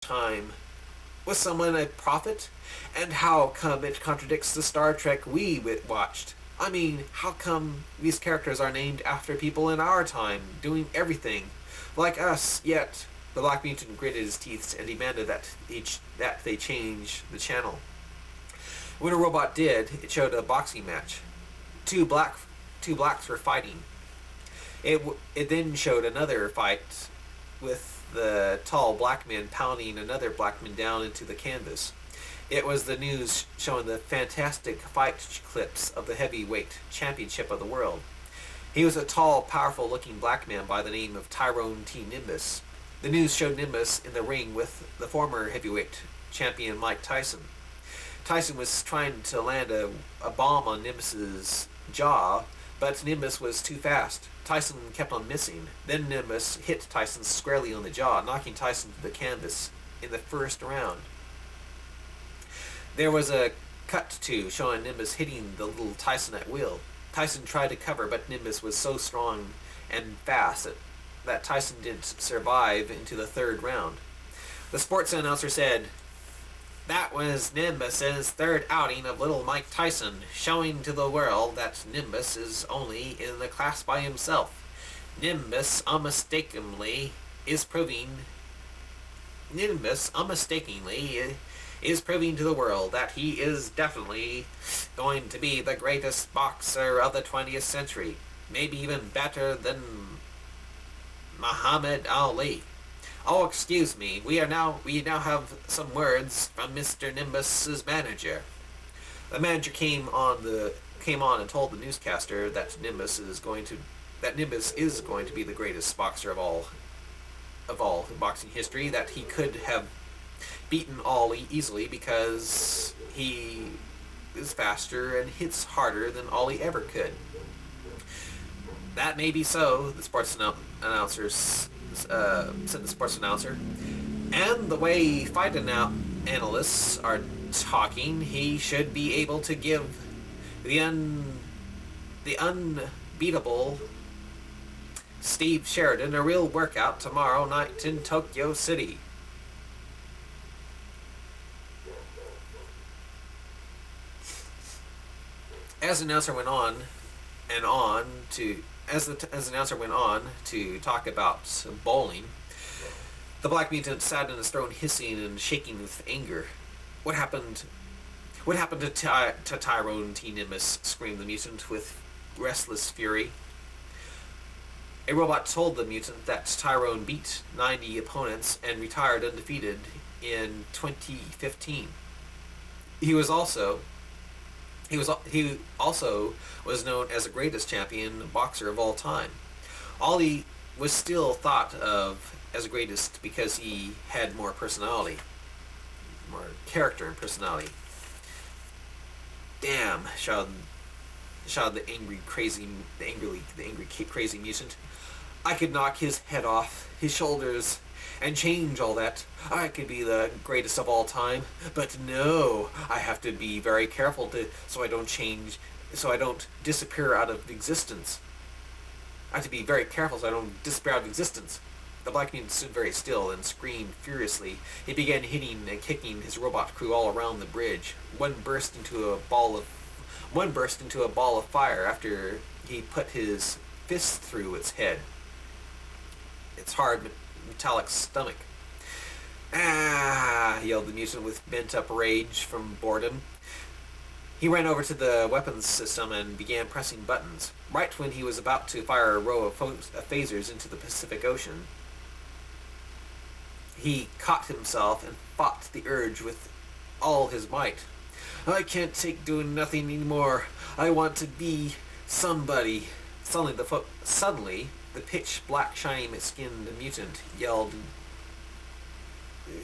time. Was someone a prophet? And how come it contradicts the Star Trek we watched? I mean, how come these characters are named after people in our time, doing everything like us, yet the Black Mutant gritted his teeth and demanded that they change the channel. When a robot did, it showed a boxing match. Two black two blacks were fighting. It then showed another fight with the tall black man pounding another black man down into the canvas. It was the news showing the fantastic fight clips of the heavyweight championship of the world. He was a tall, powerful-looking black man by the name of Tyrone T. Nimbus. The news showed Nimbus in the ring with the former heavyweight champion Mike Tyson. Tyson was trying to land a bomb on Nimbus's jaw, but Nimbus was too fast. Tyson kept on missing. Then Nimbus hit Tyson squarely on the jaw, knocking Tyson to the canvas in the first round. There was a cut to showing Nimbus hitting the little Tyson at will. Tyson tried to cover, but Nimbus was so strong and fast that Tyson didn't survive into the third round. The sports announcer said, "That was Nimbus's third outing of little Mike Tyson, showing to the world that Nimbus is only in the class by himself. Nimbus unmistakably is proving to the world that he is definitely going to be the greatest boxer of the 20th century, maybe even better than Muhammad Ali. Oh, excuse me, we now have some words from Mr. Nimbus's manager." The manager came on and told the newscaster that Nimbus is going to be the greatest boxer of all in boxing history, that he could have beaten Ali easily because he is faster and hits harder than Ali ever could. "That may be so," the sports announcer said the sports announcer. "And the way fight analysts are talking, he should be able to give the unbeatable Steve Sheridan a real workout tomorrow night in Tokyo City." As the announcer went on to talk about bowling, the Black Mutant sat in his throne, hissing and shaking with anger. What happened to Tyrone T. Nimbus?" screamed the mutant with restless fury. A robot told the mutant that Tyrone beat 90 opponents and retired undefeated in 2015. He also was known as the greatest champion boxer of all time. Ali was still thought of as the greatest because he had more personality, more character and personality. "Damn!" shouted the angry, crazy mutant. "I could knock his head off, his shoulders, and change all that. I could be the greatest of all time. But no, I have to be very careful so I don't disappear out of existence. I have to be very careful so I don't disappear out of existence." The Black Mutant stood very still and screamed furiously. He began hitting and kicking his robot crew all around the bridge. One burst into a ball of fire after he put his fist through its hard metallic stomach. "Ah!" yelled the mutant with bent-up rage from boredom. He ran over to the weapons system and began pressing buttons. Right when he was about to fire a row of phasers into the Pacific Ocean, he caught himself and fought the urge with all his might. "I can't take doing nothing anymore. I want to be somebody." Suddenly, the pitch black shiny-skinned mutant yelled.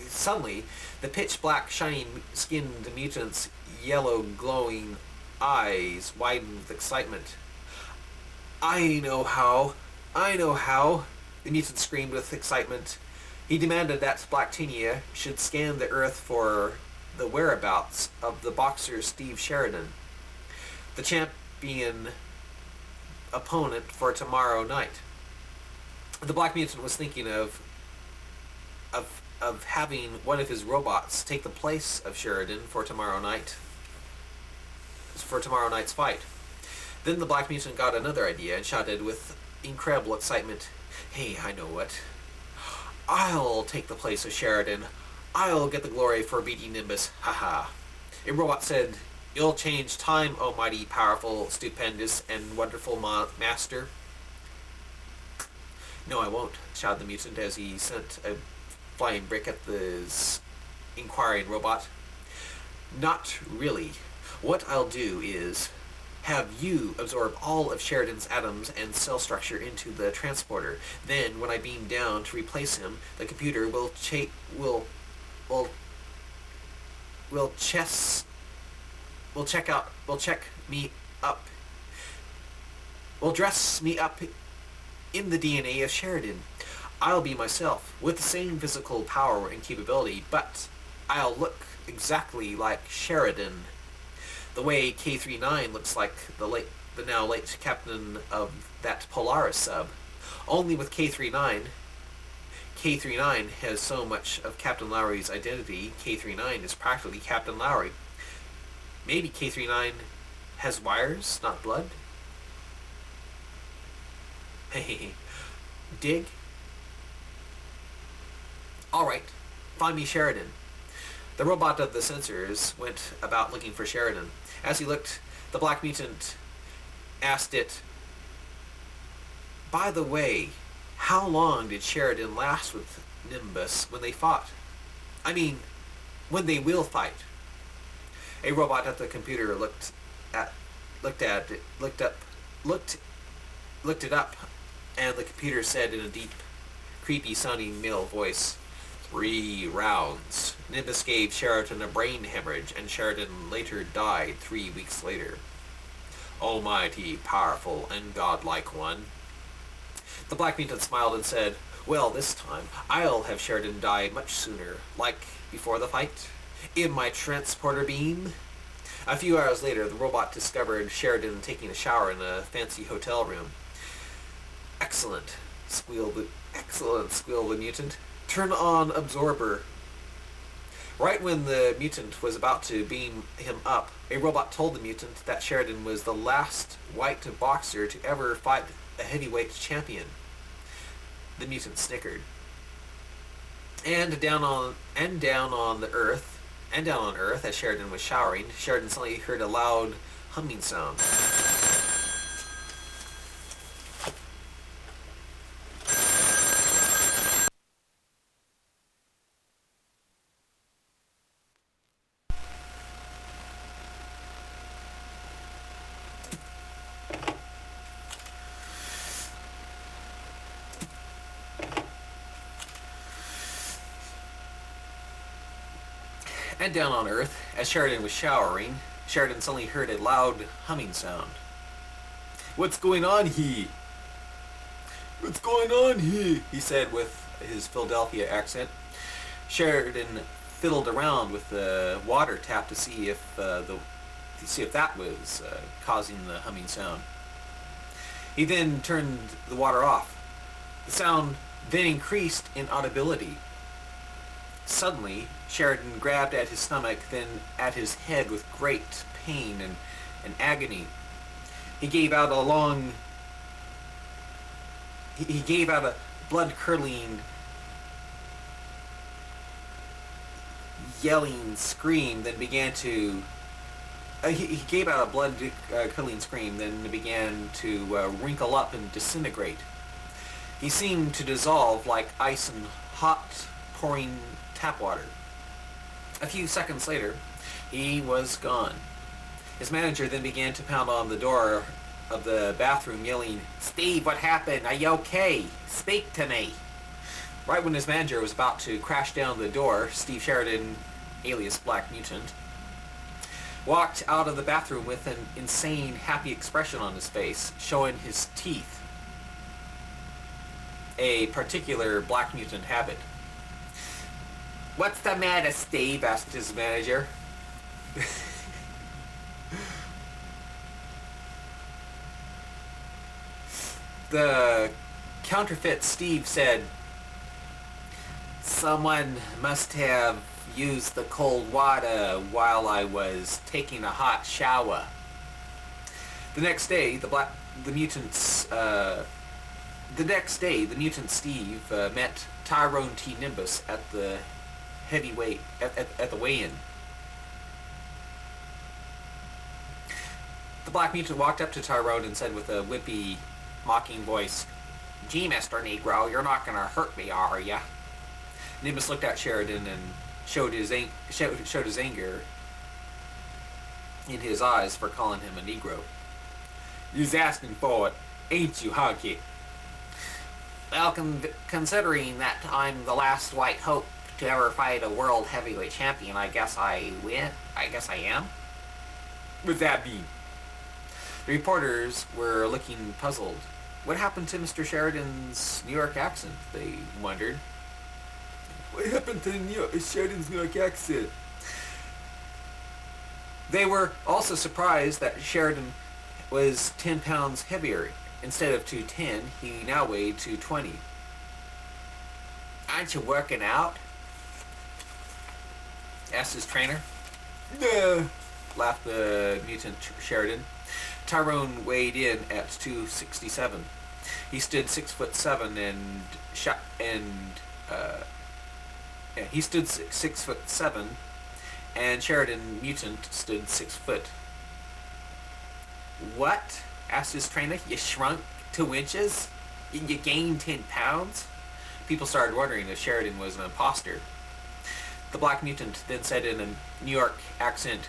Suddenly, the pitch black shiny-skinned mutant's yellow glowing eyes widened with excitement. I know how! The mutant screamed with excitement. He demanded that Blacktania should scan the Earth for the whereabouts of the boxer Steve Sheridan, the champion opponent for tomorrow night. The Black Mutant was thinking of of having one of his robots take the place of Sheridan for tomorrow night's fight. Then the Black Mutant got another idea and shouted with incredible excitement, "Hey, I know what. I'll take the place of Sheridan. I'll get the glory for beating Nimbus. Haha." A robot said, "You'll change time, oh mighty, powerful, stupendous, and wonderful master." "No, I won't," shouted the mutant as he sent a flying brick at the inquiring robot. "Not really. What I'll do is have you absorb all of Sheridan's atoms and cell structure into the transporter. Then, when I beam down to replace him, the computer will dress me up in the DNA of Sheridan. I'll be myself, with the same physical power and capability, but I'll look exactly like Sheridan. The way K-39 looks like the now late captain of that Polaris sub. Only with K-39 has so much of Captain Lowry's identity. K-39 is practically Captain Lowry. Maybe K-39 has wires, not blood? Hey, dig? Alright, find me Sheridan." The robot of the sensors went about looking for Sheridan. As he looked, the Black Mutant asked it, "By the way, how long did Sheridan last with Nimbus when they fought? I mean, when they will fight?" A robot at the computer looked it up, and the computer said in a deep, creepy-sounding male voice, 3 rounds. Nimbus gave Sheridan a brain hemorrhage, and Sheridan later died 3 weeks later. Almighty, powerful, and godlike one." The Black Mutant smiled and said, "Well, this time, I'll have Sheridan die much sooner, like before the fight, in my transporter beam." A few hours later, the robot discovered Sheridan taking a shower in a fancy hotel room. Excellent, squealed the mutant. "Turn on absorber." Right when the mutant was about to beam him up, a robot told the mutant that Sheridan was the last white boxer to ever fight a heavyweight champion. The mutant snickered. And down on Earth, as Sheridan was showering, Sheridan suddenly heard a loud humming sound. And down on Earth, as Sheridan was showering, Sheridan suddenly heard a loud humming sound. "What's going on here? What's going on here?" he said with his Philadelphia accent. Sheridan fiddled around with the water tap to see if that was causing the humming sound. He then turned the water off. The sound then increased in audibility. Suddenly, Sheridan grabbed at his stomach, then at his head with great pain and agony. He gave out a blood-curdling, yelling scream, then began to... he gave out a blood-curdling scream, then began to wrinkle up and disintegrate. He seemed to dissolve like ice in hot, pouring tap water. A few seconds later, he was gone. His manager then began to pound on the door of the bathroom, yelling, "Steve, what happened? Are you okay? Speak to me." Right when his manager was about to crash down the door, Steve Sheridan, alias Black Mutant, walked out of the bathroom with an insane, happy expression on his face, showing his teeth. A particular Black Mutant habit. "What's the matter, Steve?" asked his manager. The counterfeit Steve said, Someone must have used the cold water while I was taking a hot shower. The next day, the mutant Steve met Tyrone T. Nimbus at the heavyweight at the weigh-in. The Black Mutant walked up to Tyrone and said with a wimpy, mocking voice, "Gee, Mr. Negro, you're not gonna hurt me, are ya?" Nimbus looked at Sheridan and showed his anger in his eyes for calling him a Negro. "You's asking for it, ain't you, Honky?" "Well, considering that I'm the last white hope to ever fight a world heavyweight champion, I guess I win. I guess I am." "What's that mean?" The reporters were looking puzzled. What happened to Mr. Sheridan's New York accent, they wondered. What happened to Sheridan's New York accent? They were also surprised that Sheridan was 10 pounds heavier. Instead of 210, he now weighed 220. "Aren't you working out?" asked his trainer. "No," laughed the mutant Sheridan. Tyrone weighed in at 267. He stood 6'7" he stood 6'7", and Sheridan Mutant stood 6 foot. "What?" asked his trainer. "You shrunk 2 inches? You gained 10 pounds?" People started wondering if Sheridan was an imposter. The Black Mutant then said in a New York accent,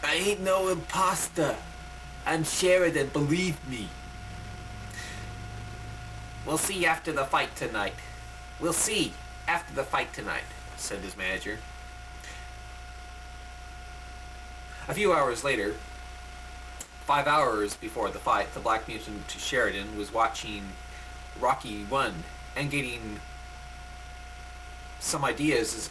"I ain't no imposter. I'm Sheridan, believe me." "We'll see after the fight tonight. We'll see after the fight tonight," said his manager. A few hours later, 5 hours before the fight, the Black Mutant Sheridan was watching Rocky 1 and getting some ideas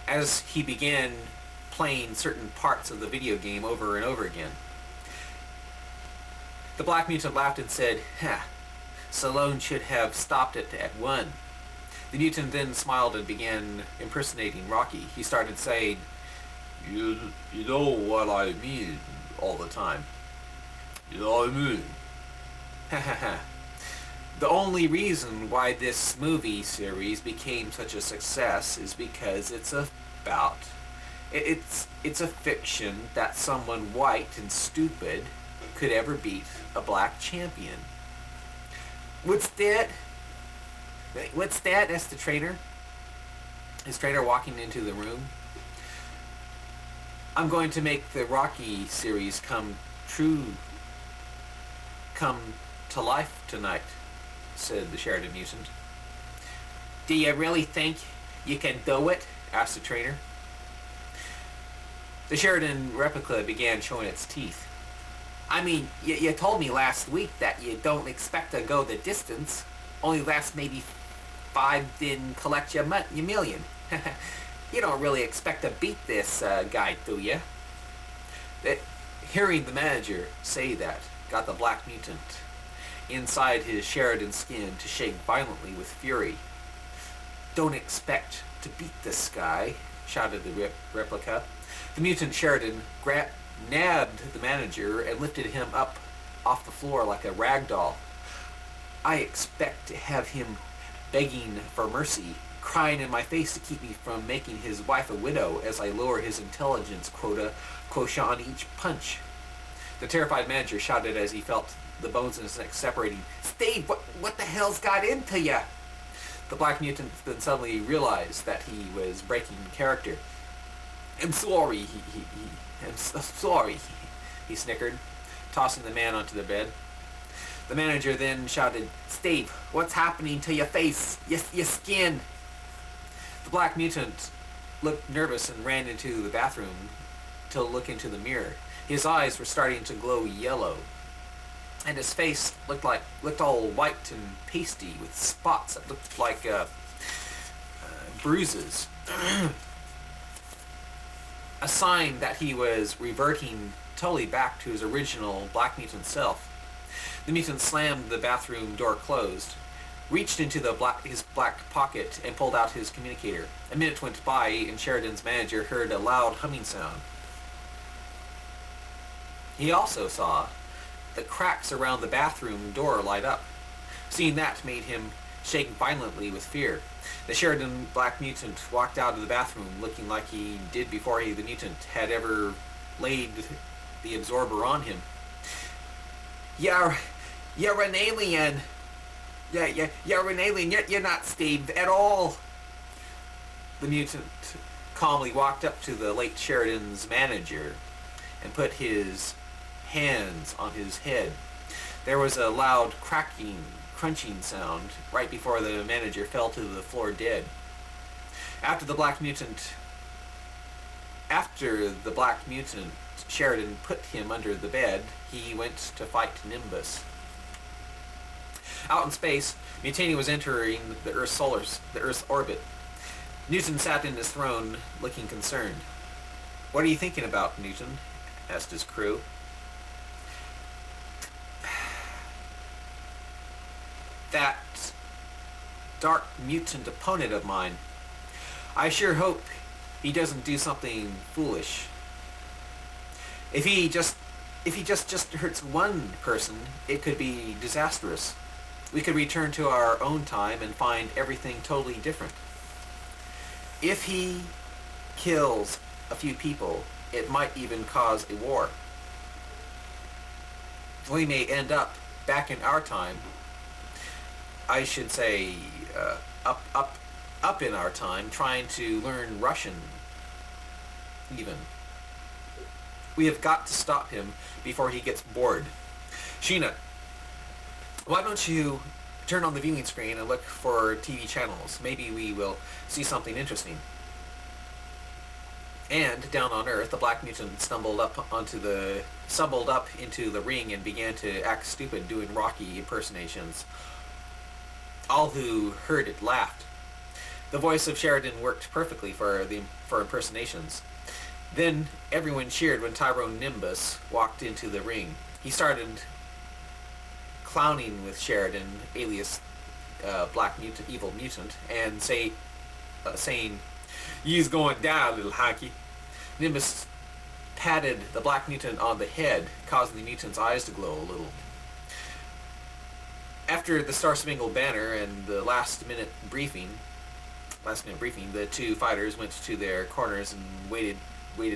as he began playing certain parts of the video game over and over again. The Black Mutant laughed and said, Stallone should have stopped it at 1. The mutant then smiled and began impersonating Rocky. He started saying, You know what I mean all the time. You know what I mean? Ha ha ha. The only reason why this movie series became such a success is because it's a fiction that someone white and stupid could ever beat a black champion. What's that? Asked the trainer. His trainer walking into the room. "I'm going to make the Rocky series come to life tonight," said the Sheridan Mutant. "Do you really think you can do it?" asked the trainer. The Sheridan replica began showing its teeth. "I mean, you told me last week that you don't expect to go the distance. Only last maybe 5, then collect your million. You don't really expect to beat this guy, do you?" Hearing the manager say that got the Black Mutant inside his Sheridan skin to shake violently with fury. "Don't expect to beat this guy," shouted the replica. The mutant Sheridan nabbed the manager and lifted him up off the floor like a rag doll. "I expect to have him begging for mercy, crying in my face to keep me from making his wife a widow as I lower his intelligence quotient on each punch." The terrified manager shouted as he felt the bones in his neck separating. "Steve, what the hell's got into ya?" The Black Mutant then suddenly realized that he was breaking character. "I'm sorry, I'm so sorry," he snickered, tossing the man onto the bed. The manager then shouted, "Steve, what's happening to your face, your skin?" The Black Mutant looked nervous and ran into the bathroom to look into the mirror. His eyes were starting to glow yellow. and his face looked all white and pasty with spots that looked like bruises. A sign that he was reverting totally back to his original Black Mutant self. The mutant slammed the bathroom door closed, reached into his black pocket, and pulled out his communicator. A minute went by, and Sheridan's manager heard a loud humming sound. He also saw the cracks around the bathroom door light up. Seeing that made him shake violently with fear. The Sheridan Black Mutant walked out of the bathroom looking like he did before the mutant had ever laid the absorber on him. You're an alien. You're an alien. You're not Steve at all. The mutant calmly walked up to the late Sheridan's manager and put his hands on his head. There was a loud crunching sound right before the manager fell to the floor dead. After the Black Mutant, Sheridan put him under the bed, he went to fight Nimbus. Out in space, Mutani was entering the Earth's orbit. Newton sat in his throne, looking concerned. "What are you thinking about, Newton?" asked his crew. "That dark mutant opponent of mine. I sure hope he doesn't do something foolish. If he just hurts one person, it could be disastrous. We could return to our own time and find everything totally different. If he kills a few people, it might even cause a war. We may end up back in our time. I should say, up in our time, trying to learn Russian, even. We have got to stop him before he gets bored. Sheena, why don't you turn on the viewing screen and look for TV channels? Maybe we will see something interesting." And down on Earth, the Black Mutant stumbled up into the ring and began to act stupid, doing Rocky impersonations. All who heard it laughed. The voice of Sheridan worked perfectly for impersonations. Then everyone cheered when Tyrone Nimbus walked into the ring. He started clowning with Sheridan, alias Black Mutant, Evil Mutant, and saying, "You's going down, little honky." Nimbus patted the Black Mutant on the head, causing the mutant's eyes to glow a little. After the Star-Spangled Banner and the last minute briefing, the two fighters went to their corners and waited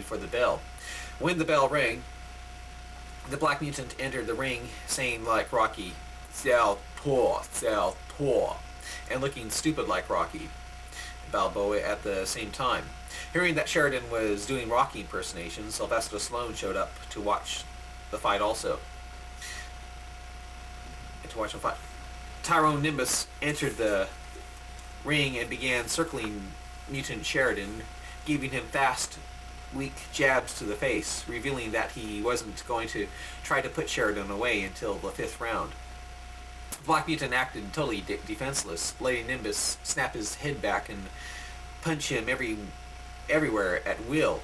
for the bell. When the bell rang, the Black Mutant entered the ring, saying like Rocky, "Southpaw, Southpaw," and looking stupid like Rocky Balboa at the same time. Hearing that Sheridan was doing Rocky impersonations, Sylvester Stallone showed up to watch the fight also. Tyrone Nimbus entered the ring and began circling Mutant Sheridan, giving him fast, weak jabs to the face, revealing that he wasn't going to try to put Sheridan away until the 5th round. Black Mutant acted totally defenseless, letting Nimbus snap his head back and punch him everywhere at will.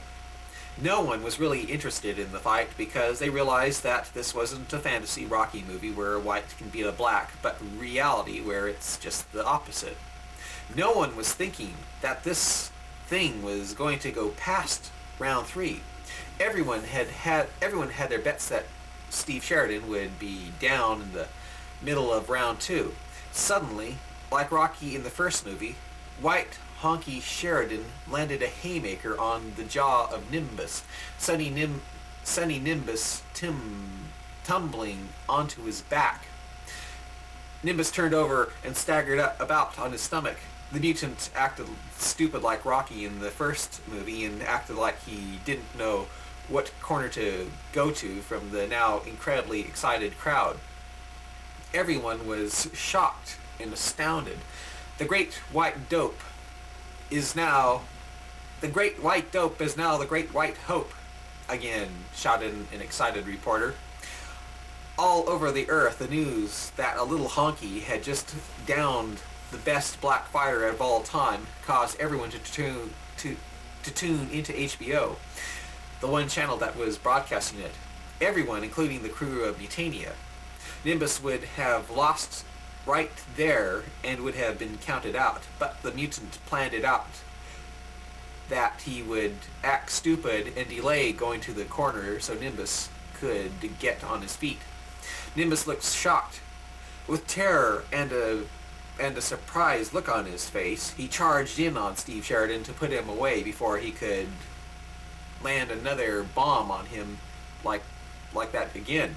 No one was really interested in the fight because they realized that this wasn't a fantasy Rocky movie where white can beat a black, but reality where it's just the opposite. No one was thinking that this thing was going to go past round 3. Everyone had their bets that Steve Sheridan would be down in the middle of round 2. Suddenly, like Rocky in the first movie, white honky Sheridan landed a haymaker on the jaw of Nimbus, sending Nimbus tumbling onto his back. Nimbus turned over and staggered about on his stomach. The mutant acted stupid like Rocky in the first movie and acted like he didn't know what corner to go to from the now incredibly excited crowd. Everyone was shocked and astounded. The great white dope is now the great white hope, again shouted an excited reporter. All over the earth, the news that a little honky had just downed the best black fighter of all time caused everyone to tune into HBO, the one channel that was broadcasting it. Everyone, including the crew of Mutania. Nimbus would have lost right there and would have been counted out, but the mutant planned it out that he would act stupid and delay going to the corner so Nimbus could get on his feet. Nimbus looked shocked. With terror and a surprised look on his face, he charged in on Steve Sheridan to put him away before he could land another bomb on him like that again.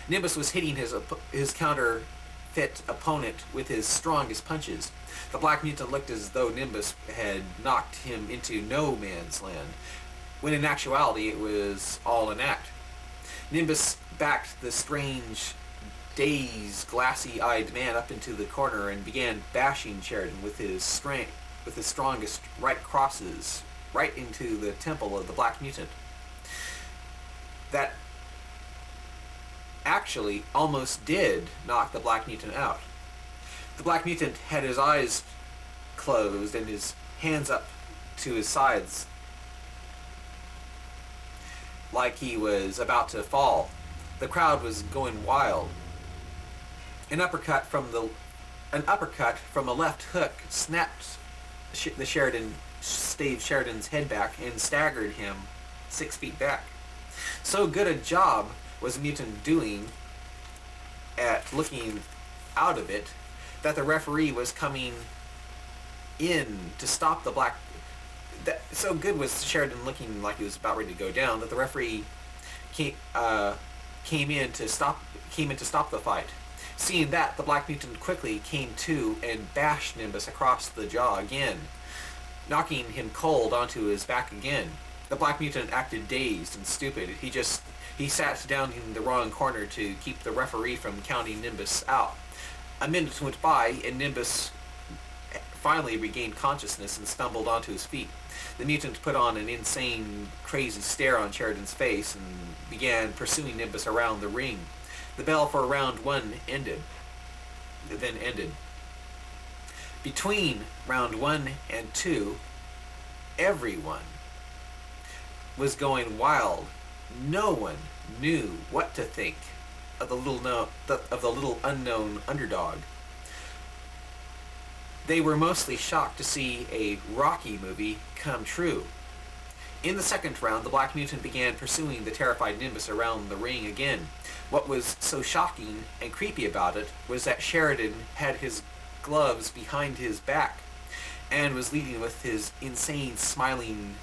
Nimbus was hitting his counterfeit opponent with his strongest punches. The Black Mutant looked as though Nimbus had knocked him into no man's land, when in actuality it was all an act. Nimbus backed the strange, dazed, glassy-eyed man up into the corner and began bashing Sheridan with his strongest right crosses right into the temple of the Black Mutant. That actually almost did knock the Black Mutant out. The Black Mutant had his eyes closed and his hands up to his sides like he was about to fall. The crowd was going wild. An uppercut from a left hook snapped Steve Sheridan's head back and staggered him 6 feet back. So good a job was Mutant doing at looking out of it that the referee was coming in to stop the Black. So good was Sheridan looking like he was about ready to go down that the referee came in to stop the fight. Seeing that, the Black Mutant quickly came to and bashed Nimbus across the jaw again, knocking him cold onto his back again. The Black Mutant acted dazed and stupid. He sat down in the wrong corner to keep the referee from counting Nimbus out. A minute went by, and Nimbus finally regained consciousness and stumbled onto his feet. The mutant put on an insane, crazy stare on Sheridan's face and began pursuing Nimbus around the ring. The bell for round 1 ended. Between round 1 and 2, everyone was going wild. No one knew what to think of the little unknown underdog. They were mostly shocked to see a Rocky movie come true. In the second round, the Black Mutant began pursuing the terrified Nimbus around the ring again. What was so shocking and creepy about it was that Sheridan had his gloves behind his back and was leading with his insane smiling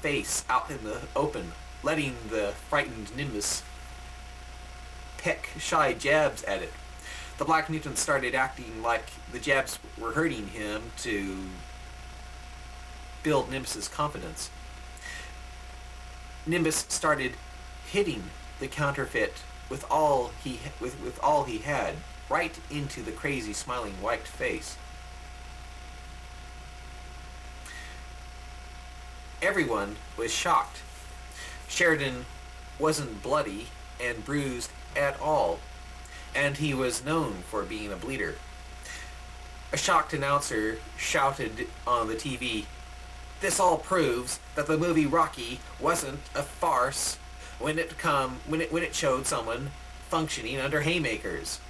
face out in the open, letting the frightened Nimbus peck shy jabs at it. The Black Mutant started acting like the jabs were hurting him to build Nimbus's confidence. Nimbus started hitting the counterfeit with all he had, right into the crazy smiling white face. Everyone was shocked. Sheridan wasn't bloody and bruised at all, and he was known for being a bleeder. A shocked announcer shouted on the TV, "This all proves that the movie Rocky wasn't a farce when it showed someone functioning under haymakers."